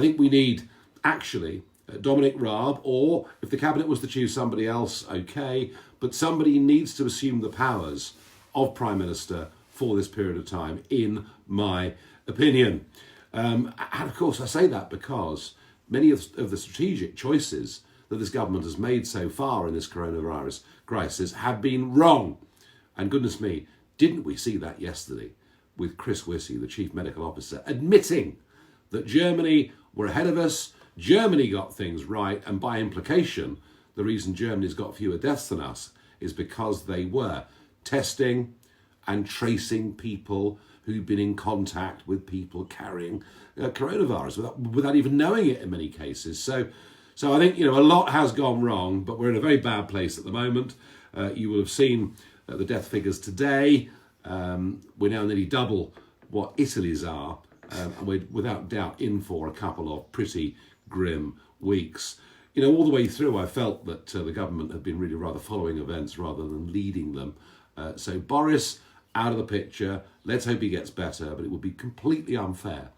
I think we need, actually, Dominic Raab, or if the cabinet was to choose somebody else, okay, but somebody needs to assume the powers of Prime Minister for this period of time, in my opinion. And of course, I say that because many of the strategic choices that this government has made so far in this coronavirus crisis have been wrong. And goodness me, didn't we see that yesterday with Chris Whissey, the Chief Medical Officer, admitting that Germany were ahead of us, Germany got things right, and by implication, the reason Germany's got fewer deaths than us is because they were testing and tracing people who'd been in contact with people carrying coronavirus without even knowing it in many cases. So I think, a lot has gone wrong, but we're in a very bad place at the moment. You will have seen the death figures today. We're now nearly double what Italy's are, and we're without doubt in for a couple of pretty grim weeks. All the way through, I felt that the government had been really rather following events rather than leading them. So Boris, out of the picture. Let's hope he gets better, but it would be completely unfair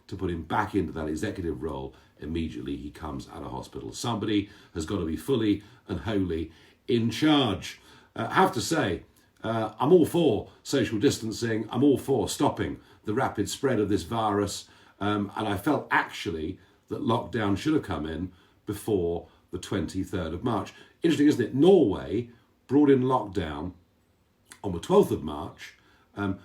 to put him back into that executive role immediately he comes out of hospital. Somebody has got to be fully and wholly in charge. I have to say, I'm all for social distancing. I'm all for stopping the rapid spread of this virus. And I felt actually that lockdown should have come in before the 23rd of March. Interesting, isn't it? Norway brought in lockdown on the 12th of March,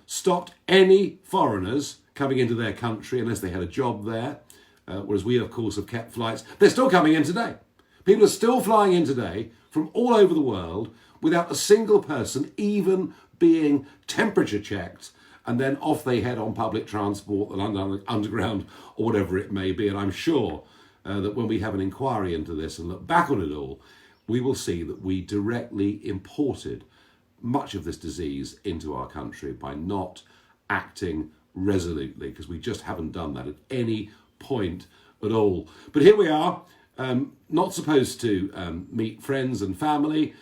stopped any foreigners coming into their country unless they had a job there, whereas we, of course, have kept flights. They're still coming in today. People are still flying in today from all over the world without a single person even being temperature checked, and then off they head on public transport, the London Underground, or whatever it may be. And I'm sure that when we have an inquiry into this and look back on it all, we will see that we directly imported much of this disease into our country by not acting resolutely, because we just haven't done that at any point at all. But here we are, not supposed to meet friends and family,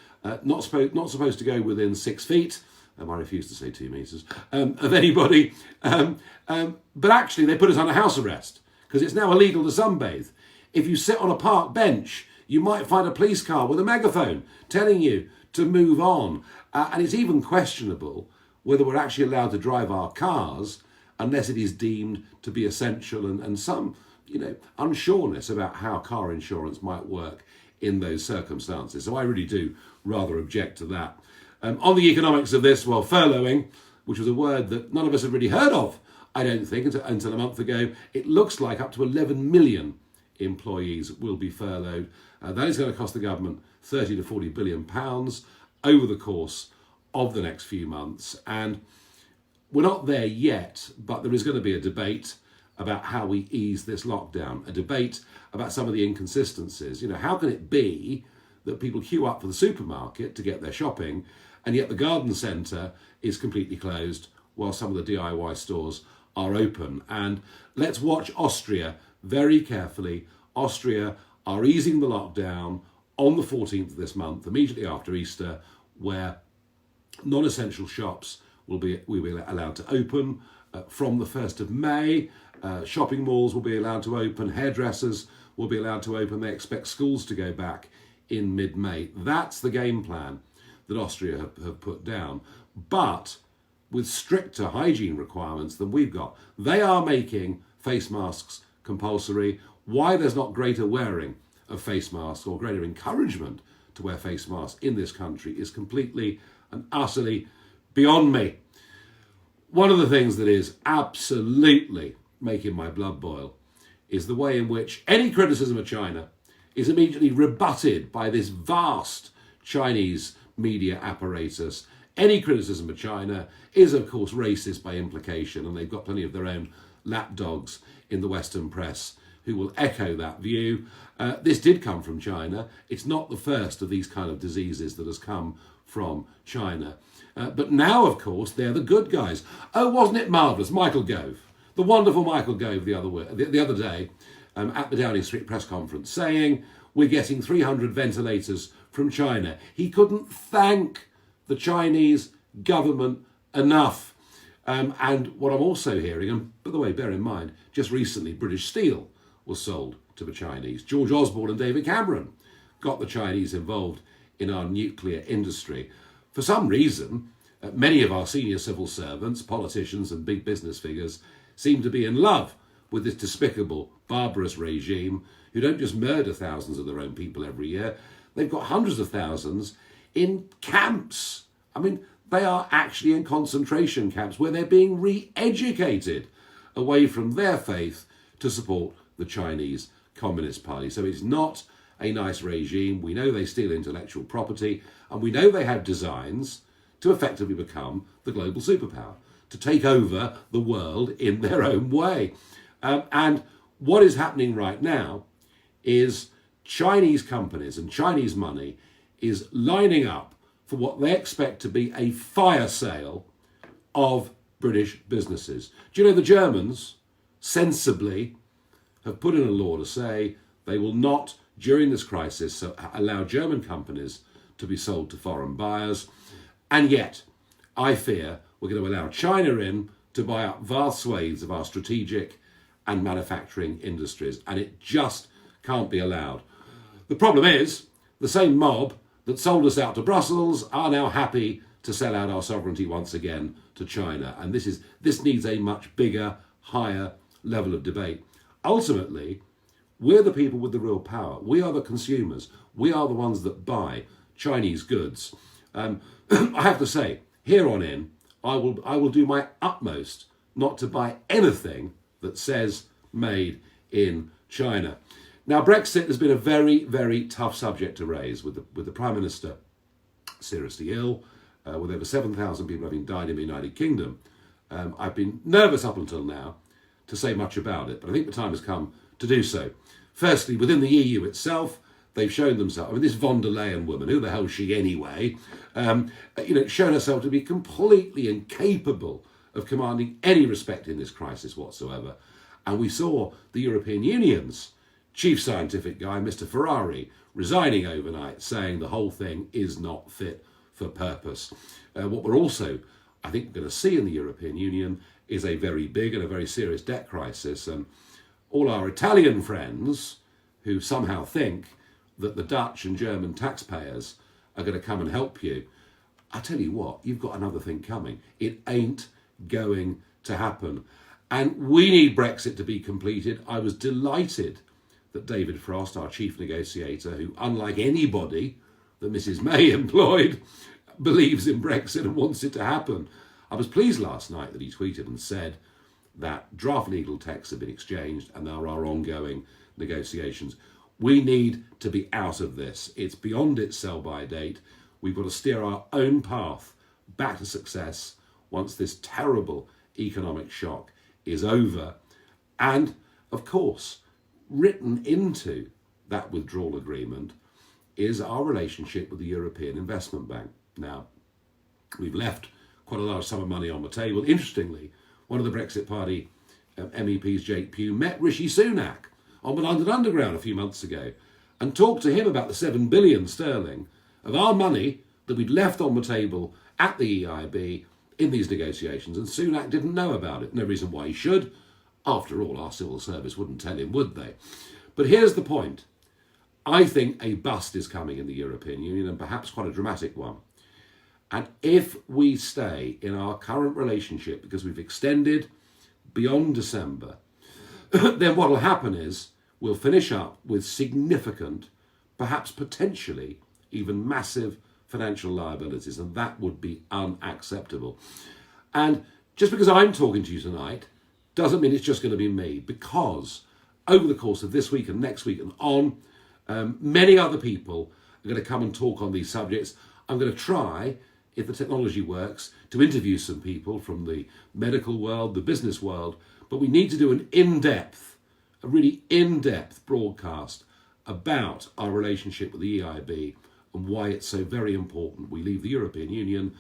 not supposed to go within 6 feet. I refuse to say 2 meters of anybody. But actually, they put us under house arrest because it's now illegal to sunbathe. If you sit on a park bench, you might find a police car with a megaphone telling you to move on. And it's even questionable whether we're actually allowed to drive our cars unless it is deemed to be essential, and some, unsureness about how car insurance might work in those circumstances. So I really do rather object to that. On the economics of this, well, furloughing, which was a word that none of us had really heard of, I don't think, until a month ago, it looks like up to 11 million employees will be furloughed. That is going to cost the government 30 to 40 billion pounds over the course of the next few months. And we're not there yet, but there is going to be a debate about how we ease this lockdown, a debate about some of the inconsistencies. How can it be that people queue up for the supermarket to get their shopping, and yet the garden centre is completely closed while some of the DIY stores are open? And let's watch Austria very carefully. Austria are easing the lockdown on the 14th of this month, immediately after Easter, where non-essential shops will be allowed to open. From the 1st of May, shopping malls will be allowed to open, hairdressers will be allowed to open. They expect schools to go back in mid-May. That's the game plan that Austria have put down, but with stricter hygiene requirements than we've got. They are making face masks compulsory. Why there's not greater wearing of face masks or greater encouragement to wear face masks in this country is completely and utterly beyond me. One of the things that is absolutely making my blood boil is the way in which any criticism of China is immediately rebutted by this vast Chinese media apparatus. Any criticism of China is, of course, racist by implication, and they've got plenty of their own lapdogs in the Western press who will echo that view. This did come from China. It's not the first of these kind of diseases that has come from China. But now, of course, they're the good guys. Oh, wasn't it marvellous? Michael Gove, the wonderful Michael Gove the other day at the Downing Street press conference saying we're getting 300 ventilators from China. He couldn't thank the Chinese government enough. And what I'm also hearing, and by the way, bear in mind, just recently British Steel was sold to the Chinese. George Osborne and David Cameron got the Chinese involved in our nuclear industry. For some reason, many of our senior civil servants, politicians and big business figures seem to be in love with this despicable, barbarous regime who don't just murder thousands of their own people every year, they've got hundreds of thousands in camps. I mean, they are actually in concentration camps where they're being re-educated away from their faith to support the Chinese Communist Party. So it's not a nice regime. We know they steal intellectual property, and we know they have designs to effectively become the global superpower, to take over the world in their own way. And what is happening right now is Chinese companies and Chinese money is lining up for what they expect to be a fire sale of British businesses. Do you know the Germans sensibly have put in a law to say they will not, during this crisis, allow German companies to be sold to foreign buyers. And yet, I fear we're going to allow China in to buy up vast swathes of our strategic and manufacturing industries. And it just can't be allowed. The problem is, the same mob that sold us out to Brussels are now happy to sell out our sovereignty once again to China. And this needs a much bigger, higher level of debate. Ultimately, we're the people with the real power. We are the consumers. We are the ones that buy Chinese goods. I have to say, here on in, I will do my utmost not to buy anything that says made in China. Now, Brexit has been a very, very tough subject to raise with the Prime Minister seriously ill, with over 7,000 people having died in the United Kingdom. I've been nervous up until now to say much about it, but I think the time has come to do so. Firstly, within the EU itself, they've shown themselves, I mean, this von der Leyen woman, who the hell is she anyway, shown herself to be completely incapable of commanding any respect in this crisis whatsoever. And we saw the European Union's chief scientific guy, Mr. Farage, resigning overnight, saying the whole thing is not fit for purpose. What we're also, I think, going to see in the European Union is a very big and a very serious debt crisis. And all our Italian friends who somehow think that the Dutch and German taxpayers are going to come and help you, I tell you what, you've got another thing coming. It ain't going to happen. And we need Brexit to be completed. I was delighted that David Frost, our chief negotiator, who, unlike anybody that Mrs May employed, believes in Brexit and wants it to happen. I was pleased last night that he tweeted and said that draft legal texts have been exchanged and there are ongoing negotiations. We need to be out of this. It's beyond its sell-by date. We've got to steer our own path back to success once this terrible economic shock is over. And, of course, written into that withdrawal agreement is our relationship with the European Investment Bank. Now, we've left quite a large sum of money on the table. Interestingly, one of the Brexit Party MEPs, Jake Pugh, met Rishi Sunak on the London Underground a few months ago and talked to him about the 7 billion sterling of our money that we'd left on the table at the EIB in these negotiations, and Sunak didn't know about it. No reason why he should. After all, our civil service wouldn't tell him, would they? But here's the point. I think a bust is coming in the European Union, and perhaps quite a dramatic one. And if we stay in our current relationship, because we've extended beyond December, then what will happen is we'll finish up with significant, perhaps potentially even massive financial liabilities, and that would be unacceptable. And just because I'm talking to you tonight doesn't mean it's just going to be me, because over the course of this week and next week and on, many other people are going to come and talk on these subjects. I'm going to try, if the technology works, to interview some people from the medical world, the business world, but we need to do a really in-depth broadcast about our relationship with the EIB and why it's so very important we leave the European Union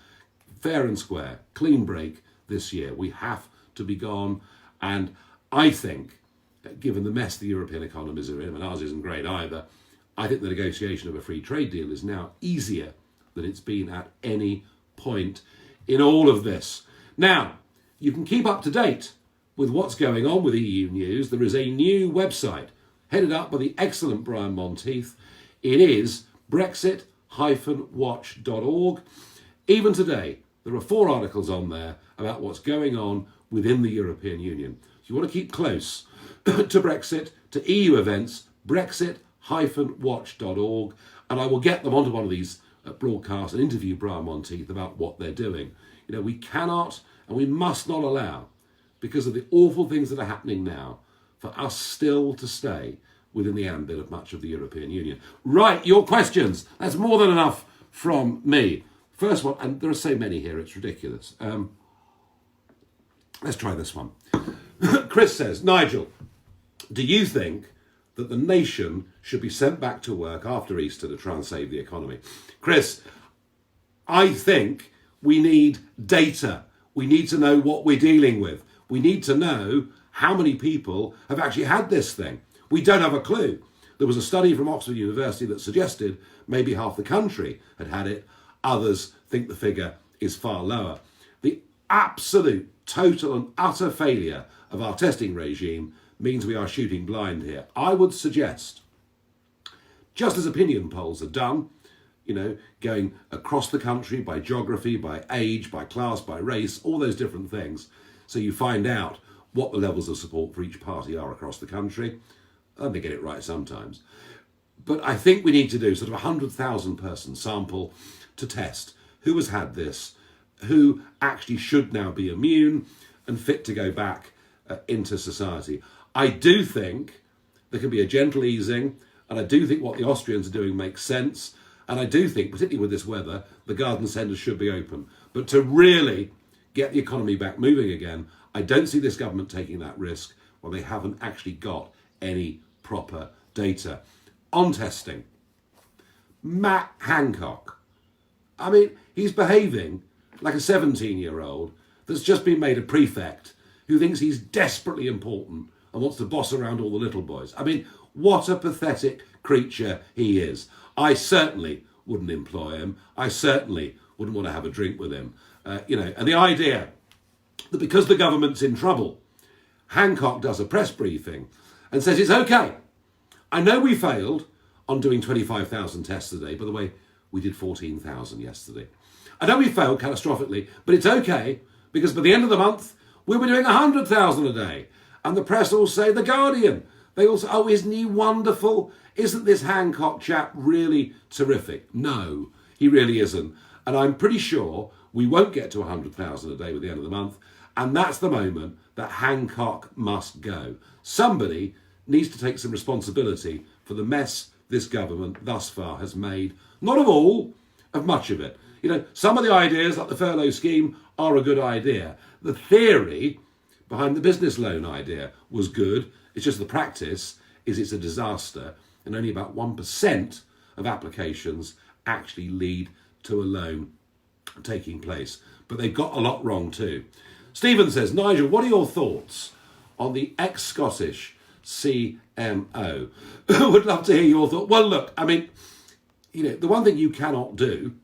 fair and square, clean break this year. We have to be gone, and I think, given the mess the European economies are in, and ours isn't great either, I think the negotiation of a free trade deal is now easier than it's been at any point in all of this. Now, you can keep up to date with what's going on with EU news. There is a new website headed up by the excellent Brian Monteith. It is brexit-watch.org. Even today, there are 4 articles on there about what's going on within the European Union. If you want to keep close to Brexit, to EU events, brexit-watch.org, and I will get them onto one of these broadcasts and interview Brian Monteith about what they're doing. We cannot and we must not allow, because of the awful things that are happening now, for us still to stay within the ambit of much of the European Union. Right, your questions. That's more than enough from me. First one, and there are so many here, it's ridiculous. Let's try this one. Chris says, Nigel, do you think that the nation should be sent back to work after Easter to try and save the economy? Chris, I think we need data. We need to know what we're dealing with. We need to know how many people have actually had this thing. We don't have a clue. There was a study from Oxford University that suggested maybe half the country had had it. Others think the figure is far lower. The absolute, total and utter failure of our testing regime means we are shooting blind here. I would suggest, just as opinion polls are done, going across the country by geography, by age, by class, by race, all those different things, so you find out what the levels of support for each party are across the country. And they get it right sometimes. But I think we need to do sort of 100,000 person sample to test who has had this, who actually should now be immune and fit to go back into society. I do think there can be a gentle easing, and I do think what the Austrians are doing makes sense, and I do think, particularly with this weather, the garden centres should be open. But to really get the economy back moving again, I don't see this government taking that risk when they haven't actually got any proper data. On testing, Matt Hancock. I mean, he's behaving like a 17-year-old that's just been made a prefect who thinks he's desperately important and wants to boss around all the little boys. I mean, what a pathetic creature he is. I certainly wouldn't employ him. I certainly wouldn't want to have a drink with him. And the idea that because the government's in trouble, Hancock does a press briefing and says it's okay. I know we failed on doing 25,000 tests a day. By the way, we did 14,000 yesterday. I know we failed catastrophically, but it's okay because by the end of the month, we were doing 100,000 a day. And the press all say, The Guardian, they all say, oh, isn't he wonderful? Isn't this Hancock chap really terrific? No, he really isn't. And I'm pretty sure we won't get to 100,000 a day by the end of the month. And that's the moment that Hancock must go. Somebody needs to take some responsibility for the mess this government thus far has made. Not of all, of much of it. Some of the ideas, like the furlough scheme, are a good idea. The theory behind the business loan idea was good. It's just the practice it's a disaster. And only about 1% of applications actually lead to a loan taking place. But they've got a lot wrong too. Stephen says, Nigel, what are your thoughts on the ex-Scottish CMO? Would love to hear your thoughts. Well, look, I mean, the one thing you cannot do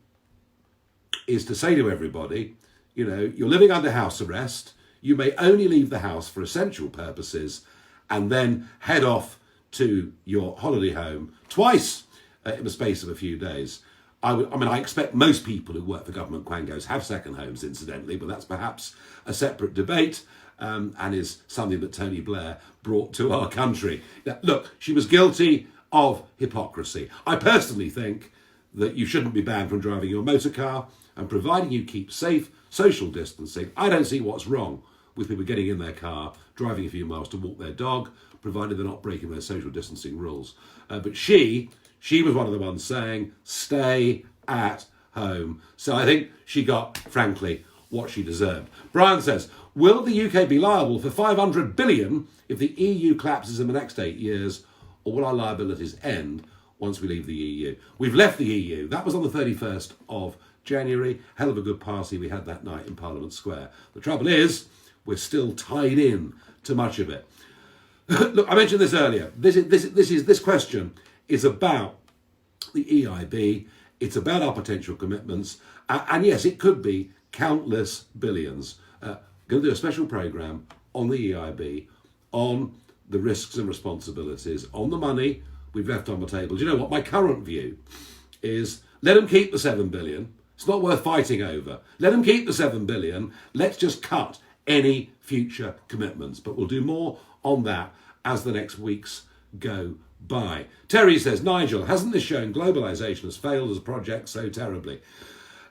is to say to everybody, you're living under house arrest, you may only leave the house for essential purposes, and then head off to your holiday home twice in the space of a few days. I expect most people who work for government quangos have second homes, incidentally, but that's perhaps a separate debate and is something that Tony Blair brought to our country. Now, look, she was guilty of hypocrisy. I personally think that you shouldn't be banned from driving your motor car, and providing you keep safe social distancing, I don't see what's wrong with people getting in their car, driving a few miles to walk their dog, provided they're not breaking their social distancing rules. But she was one of the ones saying, stay at home. So I think she got, frankly, what she deserved. Brian says, will the UK be liable for 500 billion if the EU collapses in the next 8 years, or will our liabilities end once we leave the EU? We've left the EU. That was on the 31st of January. Hell of a good party we had that night in Parliament Square. The trouble is, we're still tied in to much of it. Look, I mentioned this earlier. This question is about the EIB. It's about our potential commitments. And yes, it could be countless billions. Going to do a special programme on the EIB, on the risks and responsibilities on the money we've left on the table. Do you know what? My current view is let them keep the 7 billion. It's not worth fighting over. Let them keep the 7 billion. Let's just cut any future commitments. But we'll do more on that as the next weeks go by. Terry says, Nigel, hasn't this shown globalisation has failed as a project so terribly?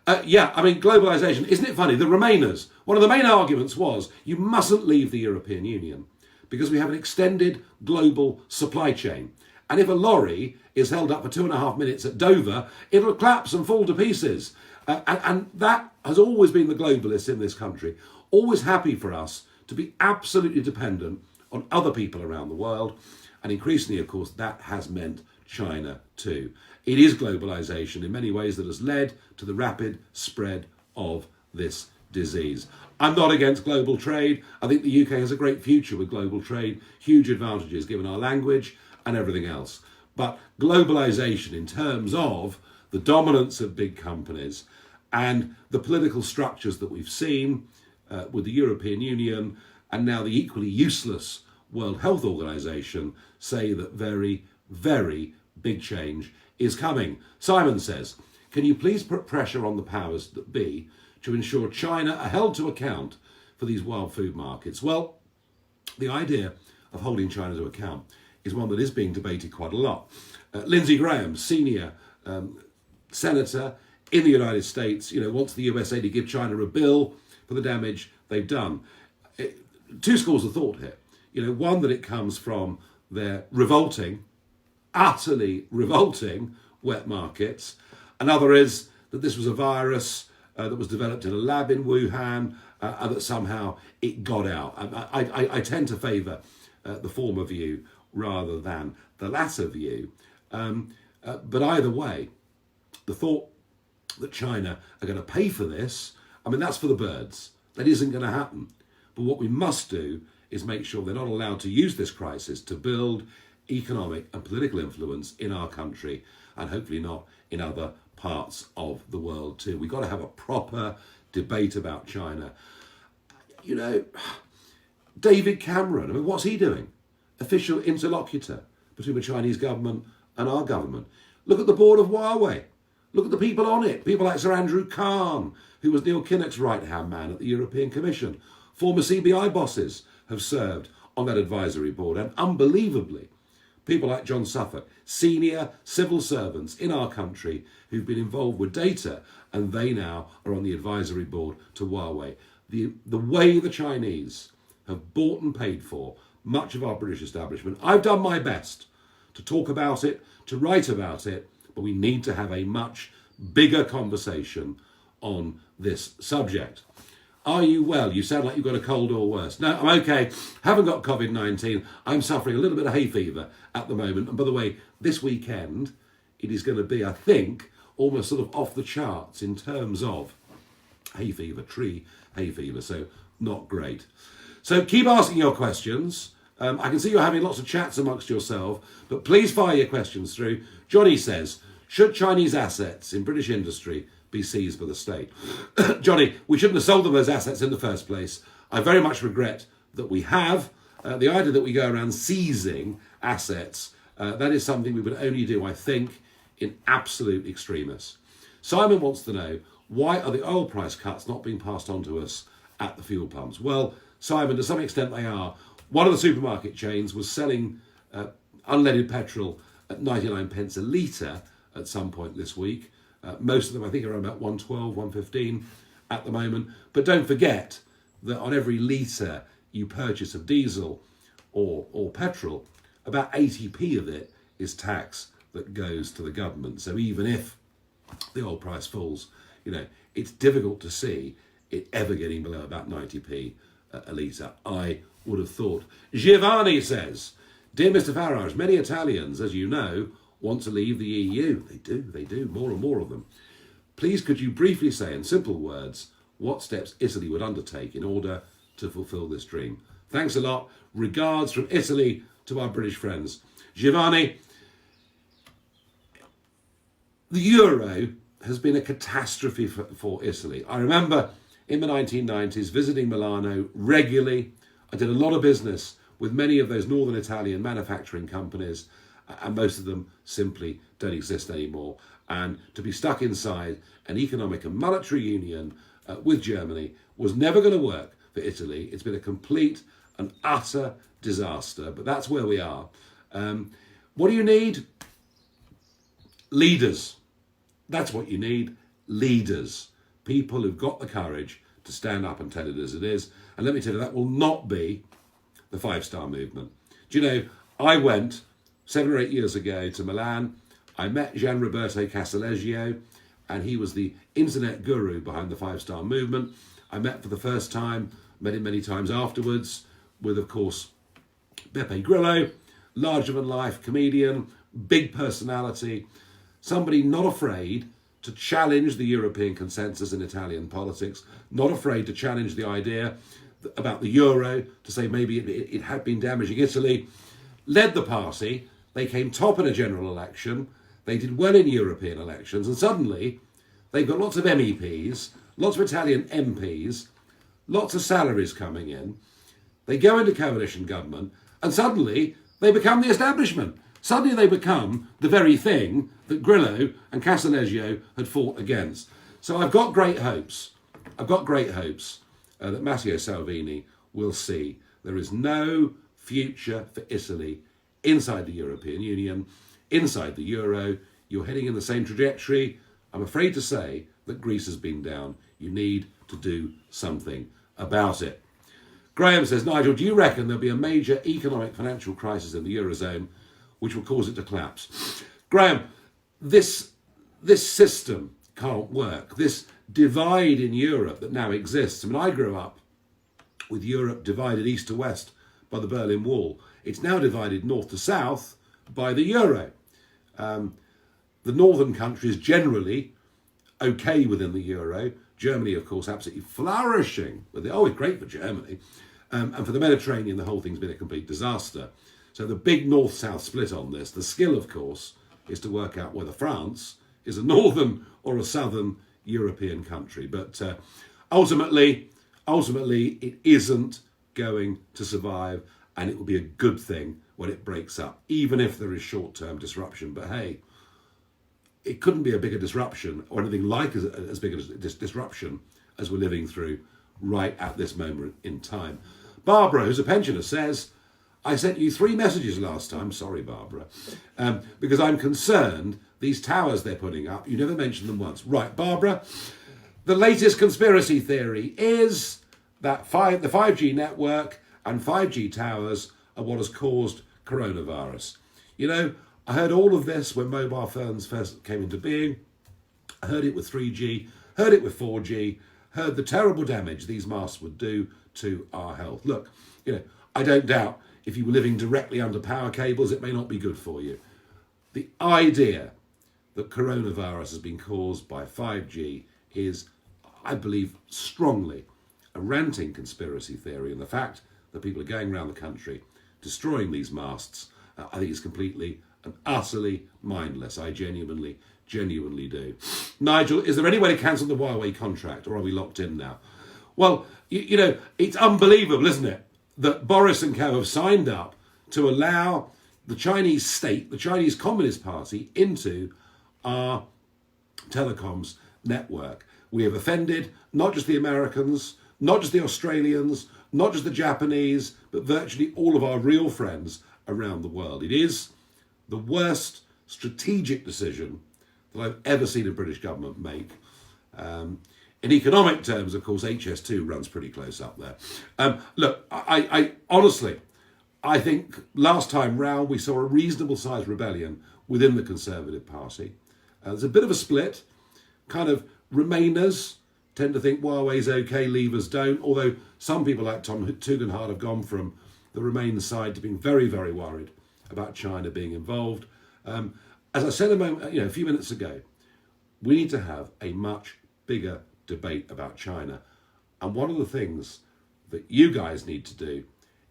Globalisation, isn't it funny? The Remainers, one of the main arguments was you mustn't leave the European Union because we have an extended global supply chain. And if a lorry is held up for 2.5 minutes at Dover, it'll collapse and fall to pieces. And that has always been the globalists in this country, always happy for us to be absolutely dependent on other people around the world. And increasingly, of course, that has meant China too. It is globalisation in many ways that has led to the rapid spread of this disease. I'm not against global trade. I think the UK has a great future with global trade, huge advantages given our language and everything else. But globalisation in terms of the dominance of big companies and the political structures that we've seen with the European Union and now the equally useless World Health Organization say that very, very big change is coming. Simon says, can you please put pressure on the powers that be to ensure China are held to account for these wild food markets? Well, the idea of holding China to account is one that is being debated quite a lot. Lindsey Graham, senior senator in the United States, wants the USA to give China a bill for the damage they've done. Two schools of thought here. One, that it comes from their utterly revolting wet markets. Another is that this was a virus that was developed in a lab in Wuhan and that somehow it got out. I tend to favour the former view rather than the latter view. But either way, the thought that China are going to pay for this, that's for the birds. That isn't going to happen. But what we must do is make sure they're not allowed to use this crisis to build economic and political influence in our country and hopefully not in other parts of the world too. We've got to have a proper debate about China. David Cameron, what's he doing? Official interlocutor between the Chinese government and our government. Look at the board of Huawei. Look at the people on it. People like Sir Andrew Khan, who was Neil Kinnock's right-hand man at the European Commission. Former CBI bosses have served on that advisory board. And unbelievably, people like John Suffolk, senior civil servants in our country who've been involved with data, and they now are on the advisory board to Huawei. The way the Chinese have bought and paid for much of our British establishment, I've done my best to talk about it, to write about it, but we need to have a much bigger conversation on this subject. Are you well? You sound like you've got a cold or worse. No, I'm okay. Haven't got COVID-19. I'm suffering a little bit of hay fever at the moment. And by the way, this weekend, it is going to be, I think, almost sort of off the charts in terms of hay fever, tree hay fever. So not great. So keep asking your questions. I can see you're having lots of chats amongst yourself, but please fire your questions through. Johnny says, should Chinese assets in British industry be seized by the state? Johnny, we shouldn't have sold them those assets in the first place. I very much regret that we have. The idea that we go around seizing assets, that is something we would only do, I think, in absolute extremis. Simon wants to know, why are the oil price cuts not being passed on to us at the fuel pumps? Well, Simon, to some extent they are. One of the supermarket chains was selling unleaded petrol at 99 pence a litre at some point this week. Most of them, I think, are around about 112, 115 at the moment. But don't forget that on every litre you purchase of diesel or petrol, about 80p of it is tax that goes to the government. So even if the oil price falls, it's difficult to see it ever getting below about 90p a litre, I would have thought. Giovanni says, dear Mr. Farage, many Italians, as you know, want to leave the EU. They do, more and more of them. Please could you briefly say in simple words what steps Italy would undertake in order to fulfil this dream? Thanks a lot. Regards from Italy to our British friends. Giovanni, the euro has been a catastrophe for Italy. I remember in the 1990s visiting Milano regularly. I did a lot of business with many of those northern Italian manufacturing companies, and most of them simply don't exist anymore. And to be stuck inside an economic and monetary union with Germany was never going to work for Italy. It's been a complete and utter disaster, but that's where we are. What do you need? Leaders. That's what you need. Leaders. People who've got the courage to stand up and tell it as it is. And let me tell you, that will not be the five-star movement. Do you know, I went 7 or 8 years ago to Milan. I met Gianroberto Casaleggio, and he was the internet guru behind the five-star movement. I met for the first time, met him many times afterwards, with, of course, Beppe Grillo, larger-than-life comedian, big personality, somebody not afraid to challenge the European consensus in Italian politics, not afraid to challenge the idea about the euro, to say maybe it had been damaging Italy, led the party. They came top in a general election. They did well in European elections, and suddenly they've got lots of MEPs, lots of Italian MPs, lots of salaries coming in. They go into coalition government, and suddenly they become the establishment. Suddenly they become the very thing that Grillo and Casaleggio had fought against. So I've got great hopes. That Matteo Salvini will see there is no future for Italy inside the European Union, inside the euro. You're heading in the same trajectory. I'm afraid to say that Greece has been down. You need to do something about it. Graham says, Nigel, do you reckon there'll be a major economic financial crisis in the Eurozone which will cause it to collapse? Graham, this system can't work. This divide in Europe that now exists. I mean, I grew up with Europe divided east to west by the Berlin Wall. It's now divided north to south by the euro. The northern countries generally okay within the euro. Germany, of course, absolutely flourishing. It's great for Germany. And for the Mediterranean, the whole thing's been a complete disaster. So the big north-south split on this, the skill, of course, is to work out whether France is a northern or a southern European country. But ultimately, it isn't going to survive, and it will be a good thing when it breaks up, even if there is short-term disruption. But hey, it couldn't be a bigger disruption or anything like as big a disruption as we're living through right at this moment in time. Barbara, who's a pensioner, says, I sent you 3 messages last time. Sorry, Barbara. Because I'm concerned these towers they're putting up, you never mentioned them once. Right, Barbara, the latest conspiracy theory is that the 5G network and 5G towers are what has caused coronavirus. You know, I heard all of this when mobile phones first came into being. I heard it with 3G, heard it with 4G, heard the terrible damage these masks would do to our health. Look, you know, I don't doubt if you were living directly under power cables, it may not be good for you. The idea that coronavirus has been caused by 5G is, I believe, strongly a ranting conspiracy theory, and the fact that people are going around the country destroying these masts, I think is completely and utterly mindless. I genuinely do. Nigel, is there any way to cancel the Huawei contract, or are we locked in now? Well, you know, it's unbelievable, isn't it, that Boris and co have signed up to allow the Chinese state, the Chinese Communist Party, into our telecoms network. We have offended not just the Americans, not just the Australians, not just the Japanese, but virtually all of our real friends around the world. It is the worst strategic decision that I've ever seen a British government make. In economic terms, of course, HS2 runs pretty close up there. Look, I honestly, I think last time round we saw a reasonable sized rebellion within the Conservative Party. There's a bit of a split. Kind of Remainers tend to think Huawei's okay, Leavers don't, although some people like Tom Tugendhat have gone from the Remain side to being very, very worried about China being involved. As I said a few minutes ago, we need to have a much bigger debate about China. And one of the things that you guys need to do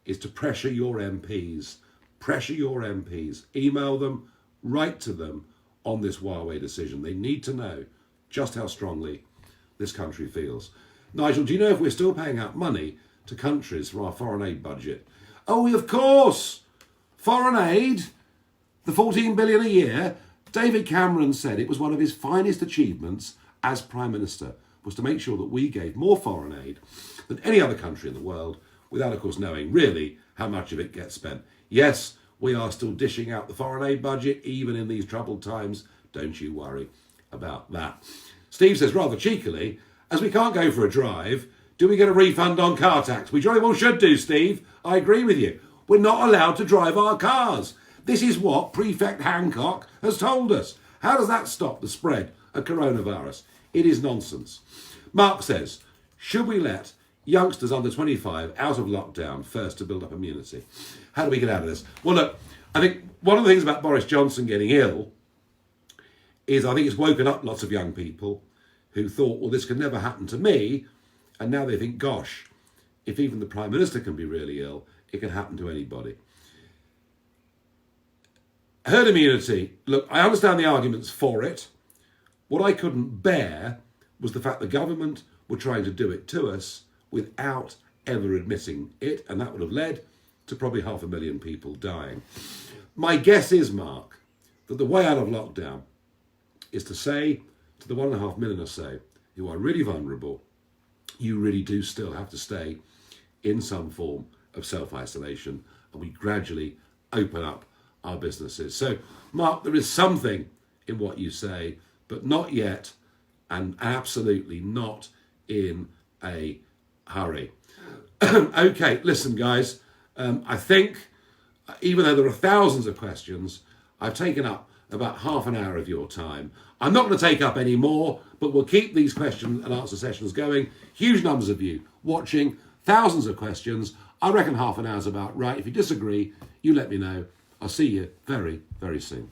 is to pressure your MPs. Email them, write to them on this Huawei decision. They need to know just how strongly this country feels. Nigel, do you know if we're still paying out money to countries from our foreign aid budget? Oh, of course, foreign aid, the 14 billion a year. David Cameron said it was one of his finest achievements as Prime Minister was to make sure that we gave more foreign aid than any other country in the world, without, of course, knowing really how much of it gets spent. Yes, we are still dishing out the foreign aid budget, even in these troubled times. Don't you worry about that. Steve says, rather cheekily, as we can't go for a drive, do we get a refund on car tax? We jolly well should do, Steve. I agree with you. We're not allowed to drive our cars. This is what Prefect Hancock has told us. How does that stop the spread of coronavirus? It is nonsense. Mark says, should we let youngsters under 25 out of lockdown first to build up immunity? How do we get out of this? Well, look, I think one of the things about Boris Johnson getting ill is I think it's woken up lots of young people who thought, well, this could never happen to me. And now they think, gosh, if even the Prime Minister can be really ill, it can happen to anybody. Herd immunity. Look, I understand the arguments for it. What I couldn't bear was the fact the government were trying to do it to us without ever admitting it, and that would have led to probably 500,000 people dying. My guess is, Mark, that the way out of lockdown is to say to the 1.5 million or so who are really vulnerable, you really do still have to stay in some form of self-isolation, and we gradually open up our businesses. So, Mark, there is something in what you say, but not yet, and absolutely not in a hurry. Okay, listen, guys, I think, even though there are thousands of questions, I've taken up about half an hour of your time. I'm not going to take up any more, but we'll keep these question and answer sessions going. Huge numbers of you watching, thousands of questions. I reckon half an hour's about right. If you disagree, you let me know. I'll see you very, very soon.